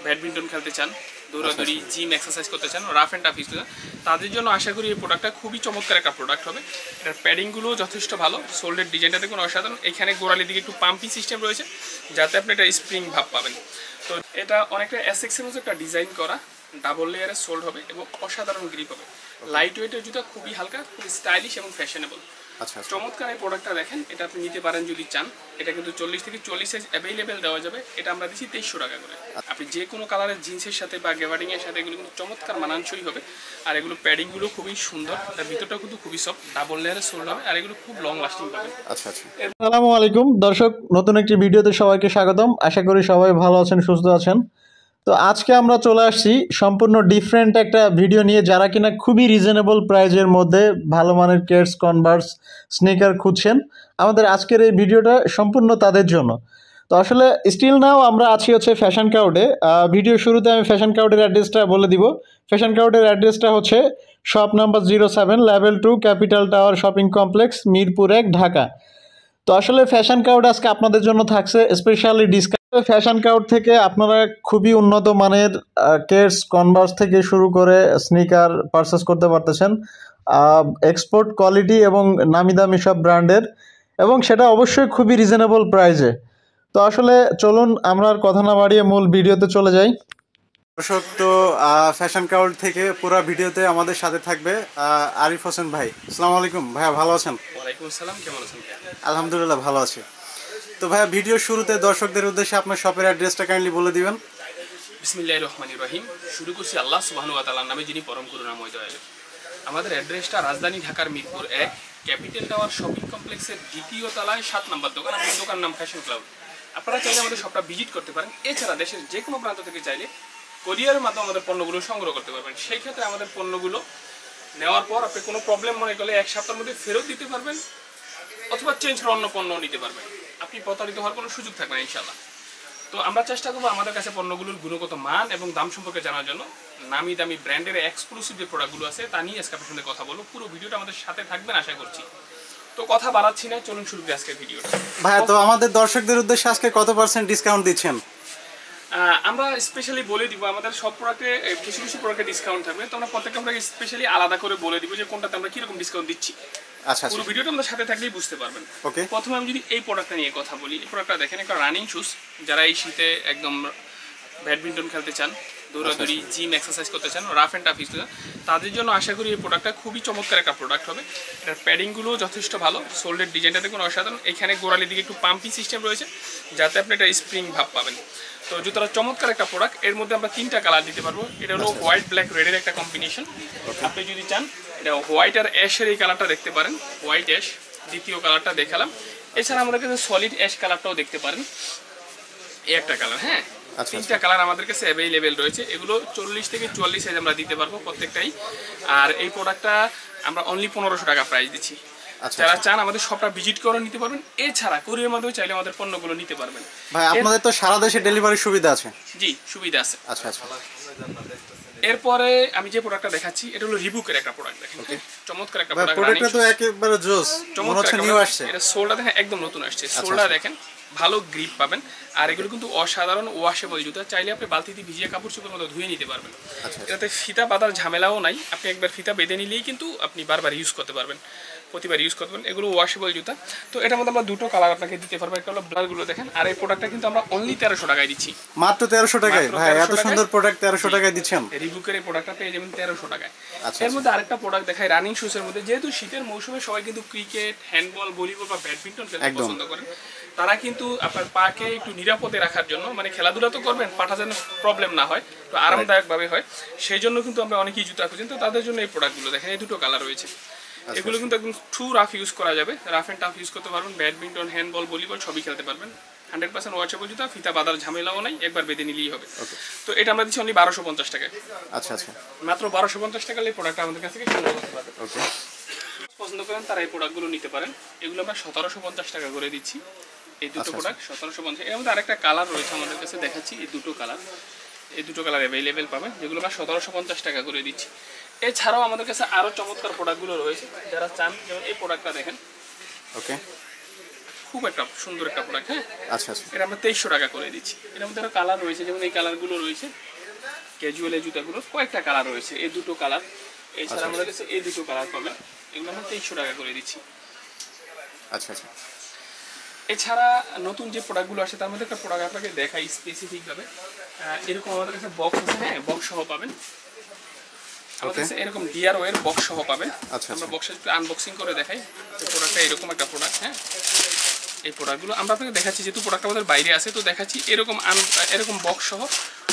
Badminton খেলতে চান, দৌড়াদৌড়ি, জিম, এক্সারসাইজ করতে চান, রাফ অ্যান্ড টাফ ইউজ করতে চান, তাদের জন্য আশা করি এই প্রোডাক্টটা খুবই চমৎকার একটা প্রোডাক্ট হবে। এটার প্যাডিংগুলো যথেষ্ট ভালো, সোল্ডের ডিজাইনটাতে কোনো অসাধারণ। এখানে গোড়ালির দিকে একটু পাম্পি সিস্টেম রয়েছে যাতে আপনি একটা স্প্রিং ভাব পাবেন। তো এটা অনেকটা এসএক্সের মতো একটা ডিজাইন করা, ডাবল লেয়ারে সোল্ড হবে এবং অসাধারণ গ্রিপ হবে। লাইট ওয়েটের জুতা, খুবই হালকা, খুবই স্টাইলিশ এবং ফ্যাশনেবল। চমৎকার এই প্রোডাক্টটা দেখেন, এটা আপনি নিতে পারেন যদি চান। এটা কিন্তু 40 থেকে 40 সাইজ অ্যাভেলেবেল দেওয়া যাবে। এটা আমরা দিচ্ছি 2300 টাকা করে। আপনি যে কোনো কালারের জিন্সের সাথে বা গ্যাবার্ডিং এর সাথে এগুলো কিন্তু চমৎকার মানানসই হবে। আর এগুলো প্যাডিংগুলো খুবই সুন্দর, তার ভিতরটা কিন্তু খুবই সফট, ডাবল লেয়ারে সোল্ড হবে আর এগুলো খুব লং লাস্টিং পাবেন। আসসালামু আলাইকুম দর্শক, নতুন একটি ভিডিওতে সবাইকে স্বাগতম। আশা করি সবাই ভালো আছেন, সুস্থ আছেন। তো আজকে আমরা চলে আসছি সম্পূর্ণ ডিফারেন্ট একটা ভিডিও নিয়ে, যারা কিনা খুবই রিজনেবল প্রাইজের মধ্যে ভালো মানের কেডস, কনভার্স, স্নিকার খুঁজছেন। আমাদের আজকের এই ভিডিওটা সম্পূর্ণ তাদের জন্য। তো আসলে স্টিল নাও আমরা আছি হচ্ছে ফ্যাশন ক্রাউডে। ভিডিও শুরুতে আমি ফ্যাশন ক্রাউডের অ্যাড্রেসটা বলে দিব। ফ্যাশন ক্রাউডের অ্যাড্রেসটা হচ্ছে shop number 07, level 2, capital tower shopping complex, Mirpur 1, Dhaka. তো আসলে ফ্যাশন ক্রাউড আজকে আপনাদের জন্য থাকছে স্পেশালি ডিসকাউন্ট। ফ্যাশন ক্রাউড থেকে আপনারা খুবই উন্নত মানের কেডস, কনভার্স থেকে শুরু করে স্নিকার পারচেস করতে পারতেছেন, এক্সপোর্ট কোয়ালিটি এবং নামি দামি সব ব্র্যান্ডের, এবং সেটা অবশ্যই খুবই রিজনেবল প্রাইজে। তো আসলে চলুন আমরা আর কথা না বাড়িয়ে মূল ভিডিওতে চলে যাই। দর্শক, তো ফ্যাশন ক্রাউড থেকে পুরো ভিডিওতে আমাদের সাথে থাকবে আরিফ হোসেন ভাই। আসসালামু আলাইকুম ভাইয়া, ভালো আছেন? ওয়ালাইকুম আসসালাম, কেমন আছেন? আলহামদুলিল্লাহ ভালো আছি। তো ভাইয়া, ভিডিও শুরুতে দর্শকদের উদ্দেশ্যে আপনার শপের অ্যাড্রেসটা কাইন্ডলি বলে দিবেন। বিসমিল্লাহির রহমানির রহিম। শুরু করছি আল্লাহ সুবহানাহু ওয়া তাআলার নামে, যিনি পরম করুণাময় দয়ালু। আমাদের অ্যাড্রেসটা রাজধানী ঢাকার মিরপুর 1, ক্যাপিটাল টাওয়ার শপিং কমপ্লেক্সের 2য় তলায় 7 নম্বর দোকান। আমাদের দোকান নাম ফ্যাশন ক্লাউড। আপনারা চাইলে আমাদের শপটা ভিজিট করতে পারেন। এছাড়া দেশের যে কোনো প্রান্ত থেকে চাইলে কোরিয়ারের মাধ্যমে আমাদের পণ্যগুলো সংগ্রহ করতে পারবেন। সেই ক্ষেত্রে আমাদের পণ্যগুলো নেওয়ার পর আপনি কোনো প্রবলেম মনে করলে 1 সপ্তাহের মধ্যে ফেরত দিতে পারবেন, অথবা চেঞ্জ করে অন্য পণ্য নিতে পারবেন। আপনি প্রতারিত হওয়ার কোনো সুযোগ থাকবে না ইনশাআল্লাহ। তো আমরা চেষ্টা করবো আমাদের কাছে পণ্যগুলোর গুণগত মান এবং দাম সম্পর্কে জানার জন্য। নামি দামি ব্র্যান্ডের এক্সক্লুসিভ যে প্রোডাক্টগুলো আছে তা নিয়ে আজকে আপনার সঙ্গে কথা বলবো। পুরো ভিডিওটা আমাদের সাথে থাকবেন আশা করছি। তো কথা বাড়াচ্ছি না, চলুন শুরু করি আজকের ভিডিওটা। ভাইয়া, তো আমাদের দর্শকদের উদ্দেশ্যে আজকে কত % ডিসকাউন্ট দিচ্ছেন? আমরা স্পেশালি বলে দিব, আমাদের সব প্রোডাক্টে কিছু কিছু প্রোডাক্টে ডিসকাউন্ট থাকবে। তো আমরা প্রত্যেকটা প্রোডাক্ট স্পেশালি আলাদা করে বলে দিব যে কোনটাতে আমরা কিরকম ডিসকাউন্ট দিচ্ছি। আচ্ছা, পুরো ভিডিওটা আমাদের সাথে থাকলেই বুঝতে পারবেন। ওকে, প্রথমে আমি যদি এই প্রোডাক্টটা নিয়ে কথা বলি। এই প্রোডাক্টটা দেখেন, একটা রানিং শুজ। যারা এই শীতে একদম ব্যাডমিন্টন খেলতে চান, দৌড়াদৌড়ি, জিম, এক্সারসাইজ করতে চান, রাফ অ্যান্ড টাফ ইউজ করতে চান, তাদের জন্য আশা করি এই প্রোডাক্টটা খুবই চমৎকার একটা প্রোডাক্ট হবে। এটার প্যাডিংগুলো যথেষ্ট ভালো, সোল্ডের ডিজাইনটাতে কোনো অসাধারণ। এখানে গোড়ালির দিকে একটু পাম্পি সিস্টেম রয়েছে যাতে আপনি একটা স্প্রিং ভাব পাবেন। তো জুতাটা চমৎকার একটা প্রোডাক্ট। এর মধ্যে আমরা 3টা কালার দিতে পারবো। এটা হলো হোয়াইট, ব্ল্যাক, রেডের একটা কম্বিনেশন। আপনি যদি চান এটা হোয়াইট আর অ্যাশের এই কালারটা দেখতে পারেন, হোয়াইট অ্যাশ দ্বিতীয় কালারটা দেখালাম। এছাড়া আমাদের কাছে সলিড অ্যাশ কালারটাও দেখতে পারেন, এই একটা কালার। হ্যাঁ, 3টা কালার আমাদের কাছে অ্যাভেলেবেল রয়েছে। এগুলো 40 থেকে 44 সাইজ আমরা দিতে পারবো প্রত্যেকটাই। আর এই প্রোডাক্টটা আমরা অনলি 1500 টাকা প্রাইস দিচ্ছি। যারা চান আমাদের শপটা ভিজিট করে নিতে পারবেন। এছাড়া কুরিয়ার মাধ্যমে চাইলে আমাদের পণ্যগুলো নিতে পারবেন। ভাই, আপনাদের তো সারা দেশে ডেলিভারি সুবিধা আছে? জি, সুবিধা আছে। আচ্ছা আচ্ছা। এরপরে আমি যে প্রোডাক্টটা দেখাচ্ছি এটা হলো রিবুকের একটা প্রোডাক্ট। দেখেন, চমৎকার একটা প্রোডাক্ট। প্রোডাক্টটা তো একেবারে জোস, মনে হচ্ছে নিউ আসছে। এটা সোলটা দেখেন একদম নতুন আসছে। সোলটা দেখেন, ভালো গ্রিপ পাবেন। আর এগুলো কিন্তু অসাধারণ ওয়াশেবল জুতা। চাইলে আপনি বালতিতে ভিজিয়ে কাপড় চোপড়ের মতো ধুয়ে নিতে পারবেন। এটাতে ফিতা বাঁধার ঝামেলাও নাই। আপনি একবার ফিতা বেঁধে নিলেই কিন্তু আপনি বারবার ইউজ করতে পারবেন, প্রতিবার ইউজ করতে পারবেন। এগুলো ওয়াশেবল জুতা। তো এটার মধ্যে আমরা 2টো কালার আপনাকে দিতে পারবো। একটা হলো ব্লারগুলো দেখেন। আর এই প্রোডাক্টটা কিন্তু আমরা অনলি 1300 টাকায় দিচ্ছি। মাত্র 1300 টাকায়? ভাই, এত সুন্দর প্রোডাক্ট 1300 টাকায় দিচ্ছেন? রিবুকের এই প্রোডাক্টটা পেয়ে যাবেন 1300 টাকায়। এর মধ্যে আরেকটা প্রোডাক্ট দেখাই রানিং শুজের মধ্যে। যেহেতু শীতের মৌসুমে সবাই কিন্তু ক্রিকেট, হ্যান্ডবল, ভলিবল বা ব্যাডমিন্টন খেলতে পছন্দ করেন, তারা কিন্তু আপনার পাকে একটু নিরাপদে রাখার জন্য, মানে খেলাধুলা তো করবেন, পাটা যেন প্রবলেম না হয়, তো আরামদায়কভাবে হয়, সেই জন্য কিন্তু আমরা অনেকেই জুতা খুঁজেন। তো তাদের জন্য এই প্রোডাক্টগুলো দেখেন, এই 2টো কালার রয়েছে। এগুলো কিন্তু একদম ট্রু রাফ ইউজ করা যাবে, রাফ অ্যান্ড টাফ ইউজ করতে পারবেন। ব্যাডমিন্টন, হ্যান্ডবল, ভলিবল সবই খেলতে পারবেন। 100% ওয়াশেবল জুতা, ফিতা বাঁধার ঝামেলাও নাই, একবার বেঁধে নিলেই হবে। তো এটা আমরা দিচ্ছি অনলি 1250 টাকায়। আচ্ছা আচ্ছা, মাত্র 1250 টাকা এই প্রোডাক্টটা আমাদের কাছ থেকে সংগ্রহ করতে পারবেন। পছন্দ করেন তারা এই প্রোডাক্টগুলো নিতে পারেন। এগুলো আমরা 1750 টাকা করে দিচ্ছি। এই 2টো প্রোডাক্ট 1750। এর মধ্যে আরেকটা কালার রয়েছে আমাদের কাছে, দেখাচ্ছি। এই 2টো কালার, এই 2টো কালার অ্যাভেলেবেল পাবেন, যেগুলো আমরা 1750 টাকা করে দিচ্ছি। এছাড়াও আমাদের কাছে আরও চমৎকার প্রোডাক্টগুলো রয়েছে যারা চান। যেমন এই প্রোডাক্টটা দেখেন, ওকে, খুব একটা সুন্দর একটা প্রোডাক্ট। হ্যাঁ, আচ্ছা আচ্ছা এটা আমরা 2300 টাকা করে দিচ্ছি। এটার মধ্যে আরো কালার রয়েছে, যেমন এই কালারগুলো রয়েছে, ক্যাজুয়াল এই জুতাগুলোর কয়েকটা কালার রয়েছে, এই দুটো কালার, এছাড়া আমাদের কাছে এই দুটো কালার পাবেন, এগুলো আমরা 2300 টাকা করে দিচ্ছি। আচ্ছা আচ্ছা এছাড়া নতুন যে প্রোডাক্টগুলো আসে তার মধ্যে একটা প্রোডাক্ট আপনাকে দেখাই স্পেসিফিকভাবে। এরকম আমাদের কাছে বক্স আছে, হ্যাঁ, বক্স সহ পাবেন। আমাদের কাছে এরকম DRO এর বক্স সহ পাবেন। আচ্ছা আমরা বক্সটা একটু আনবক্সিং করে দেখাই। এই প্রোডাক্টটা এরকম একটা প্রোডাক্ট। হ্যাঁ, এই প্রোডাক্টগুলো আমরা আপনাকে দেখাচ্ছি, যেহেতু প্রোডাক্ট আমাদের বাইরে আছে তো দেখাচ্ছি। এরকম বক্স সহ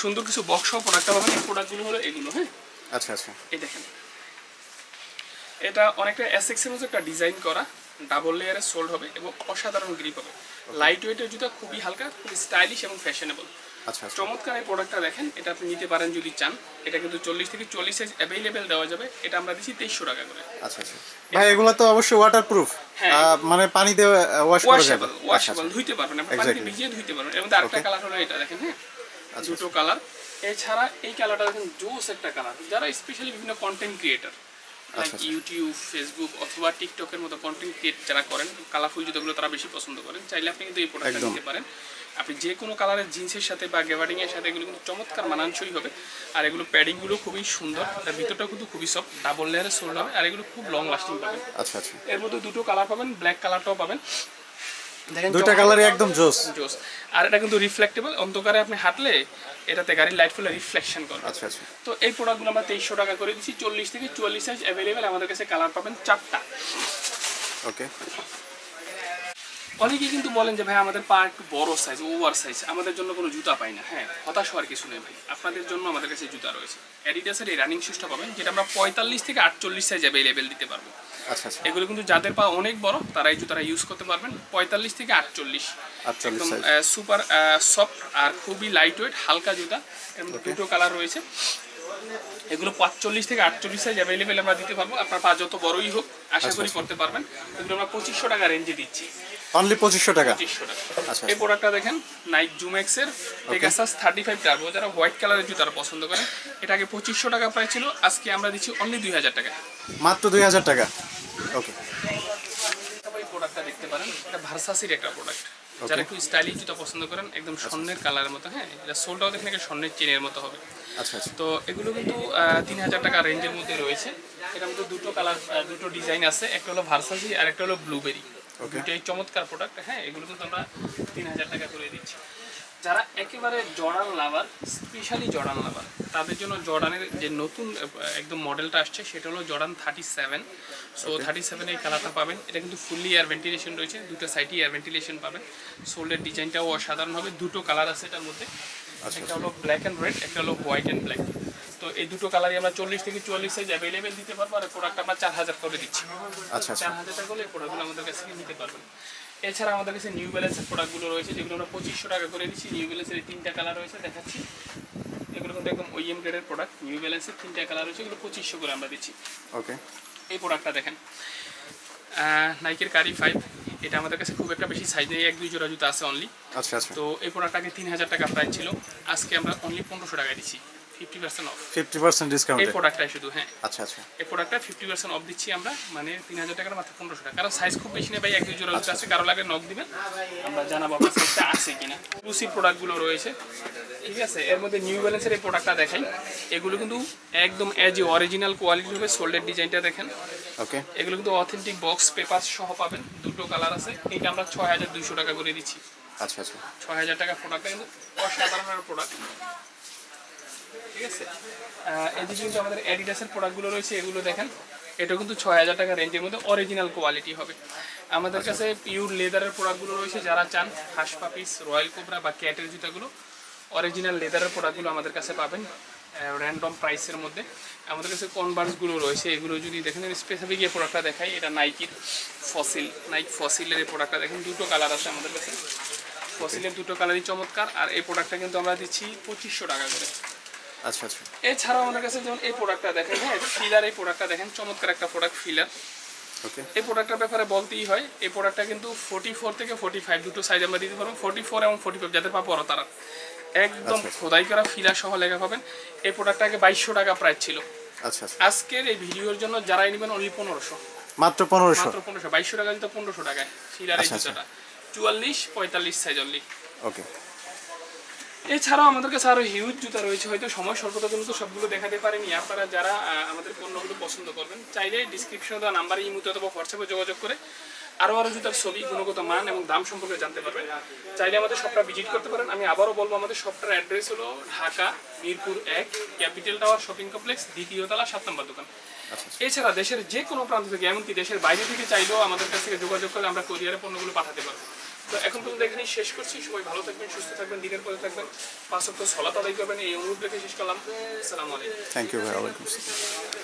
সুন্দর কিছু বক্স সহ প্রোডাক্টটা পাবেন। এই প্রোডাক্টগুলো হলো এগুলো। হ্যাঁ, আচ্ছা আচ্ছা এই দেখেন, এটা অনেকটা SX এর মতো একটা ডিজাইন করা, ডাবল লেয়ারে সোল্ড হবে এবং অসাধারণ গ্রিপ হবে। লাইট ওয়েটের জুতা, খুবই হালকা, খুবই স্টাইলিশ এবং ফ্যাশনেবল। আচ্ছা আচ্ছা চমৎকার এই প্রোডাক্টটা দেখেন, এটা আপনি নিতে পারেন যদি চান। এটা কিন্তু 40 থেকে 40 সাইজ অ্যাভেলেবেল দেওয়া যাবে। এটা আমরা দিচ্ছি 2300 টাকা করে। আচ্ছা আচ্ছা ভাই, এগুলো তো অবশ্যই ওয়াটারপ্রুফ, মানে পানি দিয়ে ওয়াশ করা যাবে। ওয়াশেবল, ধুইতে পারবেন আপনি, পানিতে ভিজিয়ে ধুইতে পারবেন। এর মধ্যে আরেকটা কালার হলো এটা দেখেন। হ্যাঁ, দুটো কালার। এছাড়া এই কালারটা দেখেন, জোস একটা কালার। যারা স্পেশালি বিভিন্ন content creator like YouTube, Facebook অথবা টিকটকের মতো কন্টেন্ট ক্রিয়েট যারা করেন, কালারফুল জুতোগুলো তারা বেশি পছন্দ করেন, চাইলে আপনি কিন্তু এই প্রোডাক্টটা নিতে পারেন। আপনি যে কোনো কালারের জিন্সের সাথে বা গ্যাবার্ডিং এর সাথে এগুলো কিন্তু চমৎকার মানানসই হবে। আর এগুলো প্যাডিংগুলো খুবই সুন্দর, তার ভিতরটা কিন্তু খুবই সফট, ডাবল লেয়ারে সোল্ড হবে, আর এগুলো খুব লং লাস্টিং পাবেন। আচ্ছা আচ্ছা এর মধ্যে দুটো কালার পাবেন, ব্ল্যাক কালারটাও পাবেন। দেখেন দুইটা কালারই একদম জোস। আর এটা কিন্তু রিফ্লেক্টেবল, অন্ধকারে আপনি হাঁটলে এটাতে গাড়ির লাইট ফুলে রিফ্লেকশন করবে। আচ্ছা আচ্ছা তো এই প্রোডাক্টগুলো আমরা 2300 টাকা করে দিচ্ছি। 40 থেকে 44 সাইজ অ্যাভেলেবেল, আমাদের কাছে কালার পাবেন 4টা। ওকে। অনেকেই কিন্তু বলেন যে ভাই আমাদের পা একটু বড় সাইজ, ওভার সাইজ, আমাদের জন্য কোনো জুতা পাই না। হ্যাঁ, হতাশ হওয়ার কিছু নেই ভাই, আপনাদের জন্য আমাদের কাছে জুতা রয়েছে। অ্যাডিডাসের এই রানিং শুজটা পাবেন, যেটা আমরা 45 থেকে 48 সাইজ অ্যাভেলেবেল দিতে পারবো। আচ্ছা আচ্ছা এগুলো কিন্তু যাদের পা অনেক বড় তারা এই জুতাটা ইউজ করতে পারবেন। 45 থেকে 48 একদম সুপার সফট আর খুবই লাইট ওয়েট, হালকা জুতা। এর মধ্যে দুটো কালার রয়েছে। এগুলো 45 থেকে 48 সাইজ অ্যাভেলেবেল আমরা দিতে পারবো। আপনার পা যত বড়ই হোক আশা করি করতে পারবেন। এগুলো আমরা 2500 টাকা রেঞ্জে দিচ্ছি। অনলি 2500 টাকা। 2500 টাকা। আচ্ছা এই প্রোডাক্টটা দেখেন, নাইক জুমেক্স এর পেগাসাস 35 টার্বো। যারা হোয়াইট কালারের জুতা পছন্দ করেন, এটা আগে 2500 টাকা প্রাইস ছিল, আজকে আমরা দিচ্ছি অনলি 2000 টাকা, মাত্র 2000 টাকা। ওকে, এই প্রোডাক্টটা দেখতে পারেন, এটা ভার্সাসির একটা প্রোডাক্ট। যারা একটু স্টাইলিশ জুতা পছন্দ করেন, একদম স্বর্ণের কালারের মতো। হ্যাঁ, এটা সোলটাও দেখেন স্বর্ণের চেনের মতো হবে। আচ্ছা আচ্ছা তো এগুলো কিন্তু 3000 টাকা রেঞ্জের মধ্যে রয়েছে। এটার মধ্যে দুটো কালার, দুটো ডিজাইন আছে, একটা হলো ভার্সাসি আর একটা হলো ব্লুবেরি। দুটোই চমৎকার প্রোডাক্ট। হ্যাঁ, এগুলো কিন্তু আমরা 3000 টাকা করে দিচ্ছি। যারা একেবারে জর্ডান লাভার, স্পেশালি জর্ডান লাভার, তাদের জন্য জর্ডানের যে নতুন একদম মডেলটা আসছে সেটা হলো জর্ডান 37। সো 37 এই কালারটা পাবেন। এটা কিন্তু ফুললি এয়ার ভেন্টিলেশন রয়েছে, দুটো সাইডে এয়ার ভেন্টিলেশন পাবেন। সোলের ডিজাইনটাও অসাধারণ হবে। দুটো কালার আছে এটার মধ্যে, একটা হলো ব্ল্যাক অ্যান্ড রেড, একটা হলো হোয়াইট অ্যান্ড ব্ল্যাক। তো এই দুটো কালারই আমরা 40 থেকে 44 সাইজ অ্যাভেলেবেল দিতে পারবো। আর প্রোডাক্ট আমরা 4000 করে দিচ্ছি। আচ্ছা আচ্ছা 4000 টাকা হলে প্রোডাক্টগুলো আমাদের কাছ থেকে নিতে পারবেন। এছাড়া আমাদের কাছে নিউ ব্যালেন্সের প্রোডাক্টগুলো রয়েছে, যেগুলো আমরা 2500 টাকা করে দিচ্ছি। নিউ ব্যালেন্সের এই 3টা কালার রয়েছে, দেখাচ্ছি। এগুলো কিন্তু একদম OEM গ্রেডের প্রোডাক্ট। নিউ ব্যালেন্সের 3টা কালার রয়েছে, এগুলো 2500 করে আমরা দিচ্ছি। ওকে। এই প্রোডাক্টটা দেখেন, নাইকের কারি 5। এটা আমাদের কাছে খুব একটা বেশি সাইজ নেই, 1-2 জোড়া জুতা আছে অনলি। আচ্ছা আচ্ছা তো এই প্রোডাক্ট আগে 3000 টাকা প্রাইস ছিল, আজকে আমরা অনলি 1500 টাকায় দিচ্ছি, 50% অফ। 50% ডিসকাউন্ট। এই প্রোডাক্টটাই শুধু। হ্যাঁ, আচ্ছা আচ্ছা এই প্রোডাক্টটা 50% অফ দিচ্ছি আমরা, মানে 3000 টাকার মাত্র 1500 টাকা। কারণ সাইজ খুব বেশি নেই ভাই, 1-2 জোড়া জুতা আছে, কারো লাগে নক দিবেন, আমরা জানাবো আপনার সাইজটা আছে কিনা। এক্সক্লুসিভ প্রোডাক্টগুলো রয়েছে, ঠিক আছে। এর মধ্যে নিউ ব্যালেন্সের এই প্রোডাক্টটা দেখাই। এগুলো কিন্তু একদম এজ অরিজিনাল কোয়ালিটি হবে। সোল্ডের ডিজাইনটা দেখেন। ওকে। এগুলো কিন্তু অথেন্টিক বক্স পেপার সহ পাবেন। দুটো কালার আছে। এটা আমরা 6200 টাকা করে দিচ্ছি। আচ্ছা আচ্ছা 6000 টাকা প্রোডাক্টটা কিন্তু অসাধারণ প্রোডাক্ট, ঠিক আছে। এদিকে কিন্তু আমাদের অ্যাডিডাসের প্রোডাক্টগুলো রয়েছে, এগুলো দেখেন। এটা কিন্তু 6000 টাকা রেঞ্জের মধ্যে অরিজিনাল কোয়ালিটি হবে। আমাদের কাছে পিওর লেদারের প্রোডাক্টগুলো রয়েছে, যারা চান হাঁস পাপিস, রয়্যাল কোবরা বা ক্যাটের জুতাগুলো, অরিজিনাল লেদারের প্রোডাক্টগুলো আমাদের কাছে পাবেন র্যান্ডম প্রাইসের মধ্যে। আমাদের কাছে কনভার্সগুলো রয়েছে, এগুলো যদি দেখেন স্পেসিফিক এই প্রোডাক্টটা দেখাই, এটা নাইকির ফসিল, নাইক ফসিলের এই প্রোডাক্টটা দেখেন। দুটো কালার আছে আমাদের কাছে, ফসিলের দুটো কালারই চমৎকার। আর এই প্রোডাক্টটা কিন্তু আমরা দিচ্ছি 2500 টাকা করে। আচ্ছা আচ্ছা এছাড়াও আমাদের কাছে যেমন এই প্রোডাক্টটা দেখেন, হ্যাঁ, ফিলার এই প্রোডাক্টটা দেখেন, চমৎকার একটা প্রোডাক্ট ফিলার। ওকে। এই প্রোডাক্টটার ব্যাপারে বলতেই হয়, এই প্রোডাক্টটা কিন্তু 44 থেকে 45 দুটো সাইজ আমরা দিতে পারবো। 44 এবং 45 যাদের পা বড় তারা একদম খোদাই করা ফিলার সহ লেখা পাবেন। এই প্রোডাক্টটা আগে 2200 টাকা প্রাইস ছিল। আচ্ছা আচ্ছা আজকের এই ভিডিওর জন্য যারাই নেবেন অনলি 1500, মাত্র 1500। মাত্র 1500। 2200 টাকা দিতে 1500 টাকায় ফিলার এই জুতাটা। 44, 45 সাইজ অনলি। ওকে। এছাড়াও আমাদের কাছে আরো হিউজ জুতা রয়েছে, হয়তো সময় স্বল্পতার জন্য তো সবগুলো দেখাতে পারিনি। আপনারা যারা আমাদের পণ্যগুলো পছন্দ করবেন চাইলে ডিসক্রিপশনে দেওয়া নাম্বারে ইমোতে অথবা হোয়াটসঅ্যাপে যোগাযোগ করে আরও জুতার ছবি, গুণগত মান এবং দাম সম্পর্কে জানতে পারবেন। চাইলে আমাদের শপটা ভিজিট করতে পারেন। আমি আবারও বলবো, আমাদের শপটার অ্যাড্রেস হলো Dhaka Mirpur 1 capital tower shopping complex, 2য় তলা, 7 নম্বর দোকান। এছাড়া দেশের যে কোনো প্রান্ত থেকে, এমনকি দেশের বাইরে থেকে চাইলেও আমাদের কাছ থেকে যোগাযোগ করলে আমরা কুরিয়ারে পণ্যগুলো পাঠাতে পারবো। তো এখন পর্যন্ত এখানেই শেষ করছি। সবাই ভালো থাকবেন, সুস্থ থাকবেন, দিনের পরে থাকবেন, 5 ওয়াক্ত সালাত আদায় করবেন, এই অনুরোধ রেখে শেষ করলাম। আসসালামু আলাইকুম। থ্যাংক ইউ ভাই, ওয়ালাইকুম আসসালাম।